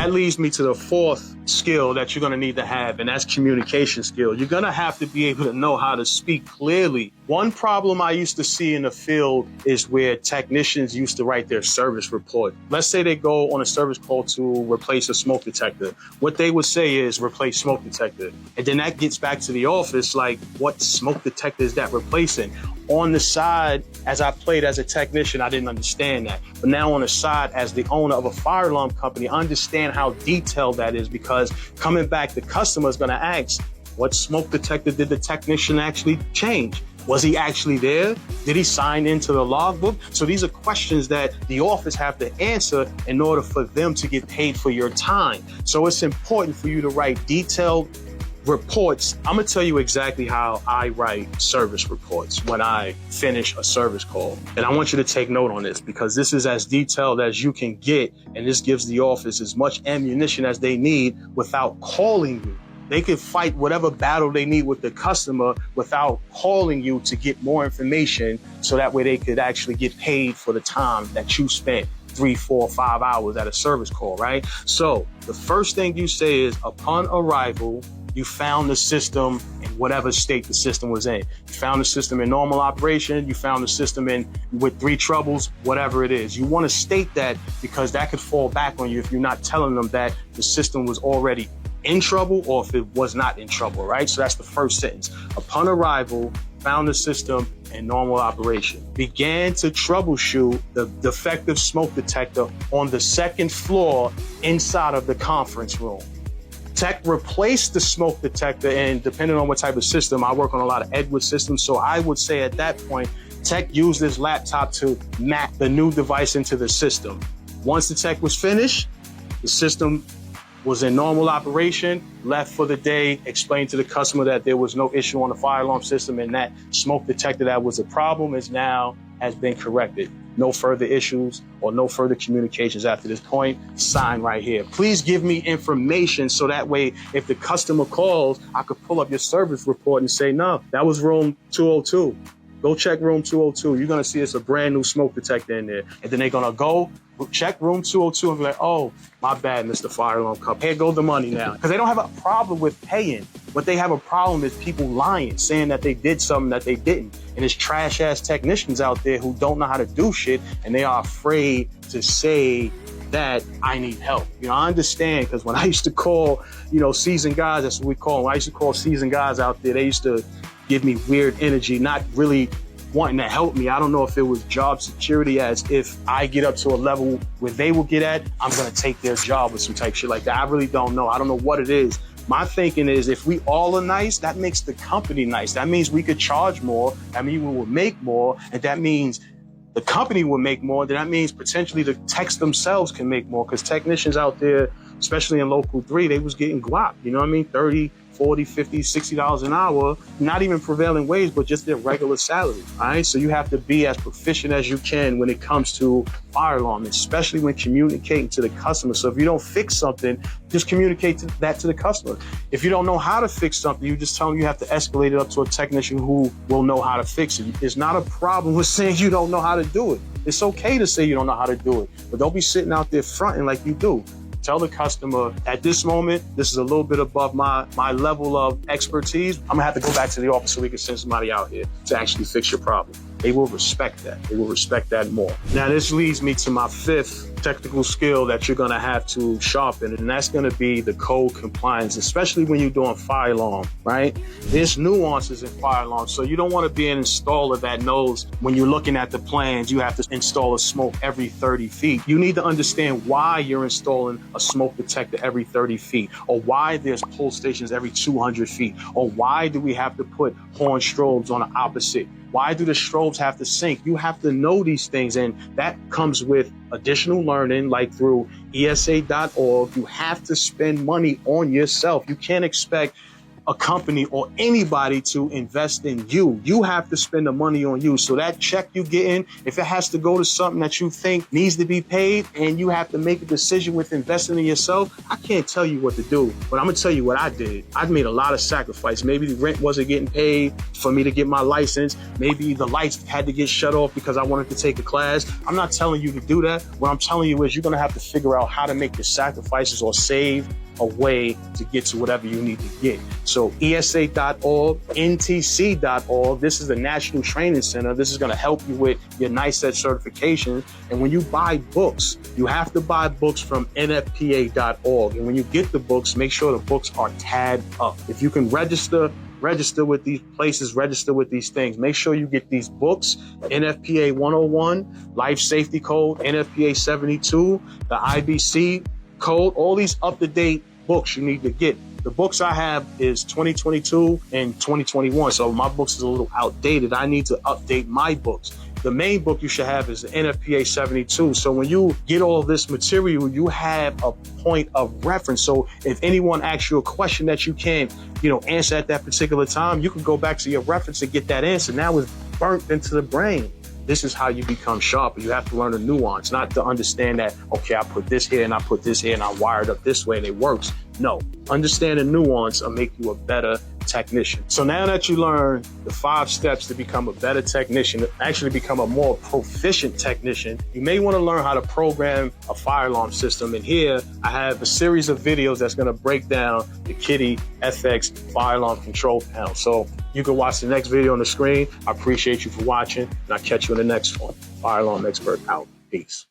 that leads me to the fourth skill that you're going to need to have, and that's communication skill. You're going to have to be able to know how to speak clearly. One problem I used to see in the field is where technicians used to write their service report. Let's say they go on a service call to replace a smoke detector. What they would say is replace smoke detector. And then that gets back to the office, like, what smoke detector is that replacing? On the side, as I played as a technician, I didn't understand that. But now on the side, as the owner of a fire alarm company, I understand how detailed that is, because coming back, the customer is going to ask, what smoke detector did the technician actually change? Was he actually there? Did he sign into the logbook? So these are questions that the office have to answer in order for them to get paid for your time. So it's important for you to write detailed reports. I'm gonna tell you exactly how I write service reports when I finish a service call. And I want you to take note on this, because this is as detailed as you can get, and this gives the office as much ammunition as they need without calling you. They can fight whatever battle they need with the customer without calling you to get more information, so that way they could actually get paid for the time that you spent 3, 4, 5 hours at a service call, right? So the first thing you say is, upon arrival, you found the system in whatever state the system was in. You found the system in normal operation, you found the system in with 3 troubles, whatever it is. You want to state that, because that could fall back on you if you're not telling them that the system was already in trouble or if it was not in trouble, right? So that's the first sentence. Upon arrival, found the system in normal operation. Began to troubleshoot the defective smoke detector on the 2nd floor inside of the conference room. Tech replaced the smoke detector, and depending on what type of system, I work on a lot of Edward systems, so I would say at that point, tech used this laptop to map the new device into the system. Once the tech was finished, the system was in normal operation, left for the day, explained to the customer that there was no issue on the fire alarm system, and that smoke detector that was a problem has been corrected. No further issues or no further communications after this point. Sign right here. Please give me information, so that way if the customer calls, I could pull up your service report and say, no, that was room 202. Go check room 202. You're going to see it's a brand new smoke detector in there. And then they're going to go check room 202 and be like, oh, my bad, Mr. Fire Alarm Company. Here goes the money now. Because they don't have a problem with paying. What they have a problem is people lying, saying that they did something that they didn't. And there's trash ass technicians out there who don't know how to do shit, and they are afraid to say that I need help. I understand, because when I used to call, seasoned guys, that's what we call them. When I used to call seasoned guys out there, they used to give me weird energy, not really wanting to help me. I don't know if it was job security, as if I get up to a level where they will get at, I'm gonna take their job or some type shit like that. I really don't know. I don't know what it is. My thinking is, if we all are nice, that makes the company nice. That means we could charge more. That means we will make more. And that means the company will make more. Then that means potentially the techs themselves can make more, because technicians out there, especially in local 3, they was getting guap, 30, 40, 50, $60 an hour, not even prevailing wage, but just their regular salary, all right? So you have to be as proficient as you can when it comes to fire alarm, especially when communicating to the customer. So if you don't fix something, just communicate that to the customer. If you don't know how to fix something, you just tell them you have to escalate it up to a technician who will know how to fix it. It's not a problem with saying you don't know how to do it. It's okay to say you don't know how to do it, but don't be sitting out there fronting like you do. Tell the customer, at this moment, this is a little bit above my level of expertise. I'm gonna have to go back to the office so we can send somebody out here to actually fix your problem. They will respect that. They will respect that more. Now, this leads me to my 5th technical skill that you're gonna have to sharpen, and that's gonna be the code compliance, especially when you're doing fire alarm, right? There's nuances in fire alarm, so you don't wanna be an installer that knows when you're looking at the plans, you have to install a smoke every 30 feet. You need to understand why you're installing a smoke detector every 30 feet, or why there's pull stations every 200 feet, or why do we have to put horn strobes on the opposite? Why do the strobes have to sync? You have to know these things, and that comes with additional learning, like through ESA.org. You have to spend money on yourself. You can't expect a company or anybody to invest in you. You have to spend the money on you. So that check you get in, if it has to go to something that you think needs to be paid and you have to make a decision with investing in yourself, I can't tell you what to do, but I'm gonna tell you what I did. I made a lot of sacrifice. Maybe the rent wasn't getting paid for me to get my license. Maybe the lights had to get shut off because I wanted to take a class. I'm not telling you to do that. What I'm telling you is you're gonna have to figure out how to make the sacrifices or save a way to get to whatever you need to get. So ESA.org, NTC.org, this is the National Training Center. This is gonna help you with your NICET certification. And when you buy books, you have to buy books from NFPA.org. And when you get the books, make sure the books are tagged up. If you can register with these places, register with these things. Make sure you get these books, NFPA 101, Life Safety Code, NFPA 72, the IBC code, all these up-to-date books you need to get. The books I have is 2022 and 2021, so my books is a little outdated. I need to update my books. The main book you should have is the NFPA 72. So when you get all this material, you have a point of reference. So if anyone asks you a question that you can't, answer at that particular time, you can go back to your reference and get that answer. Now it's burnt into the brain. This is how you become sharper. You have to learn the nuance, not to understand that, okay, I put this here and I put this here and I wired up this way and it works. No, understand the nuance will make you a better technician. So now that you learn the 5 steps to become a better technician, actually become a more proficient technician, you may want to learn how to program a fire alarm system. And here I have a series of videos that's going to break down the Kitty FX fire alarm control panel. So you can watch the next video on the screen. I appreciate you for watching, and I'll catch you in the next one. Fire alarm expert out. Peace.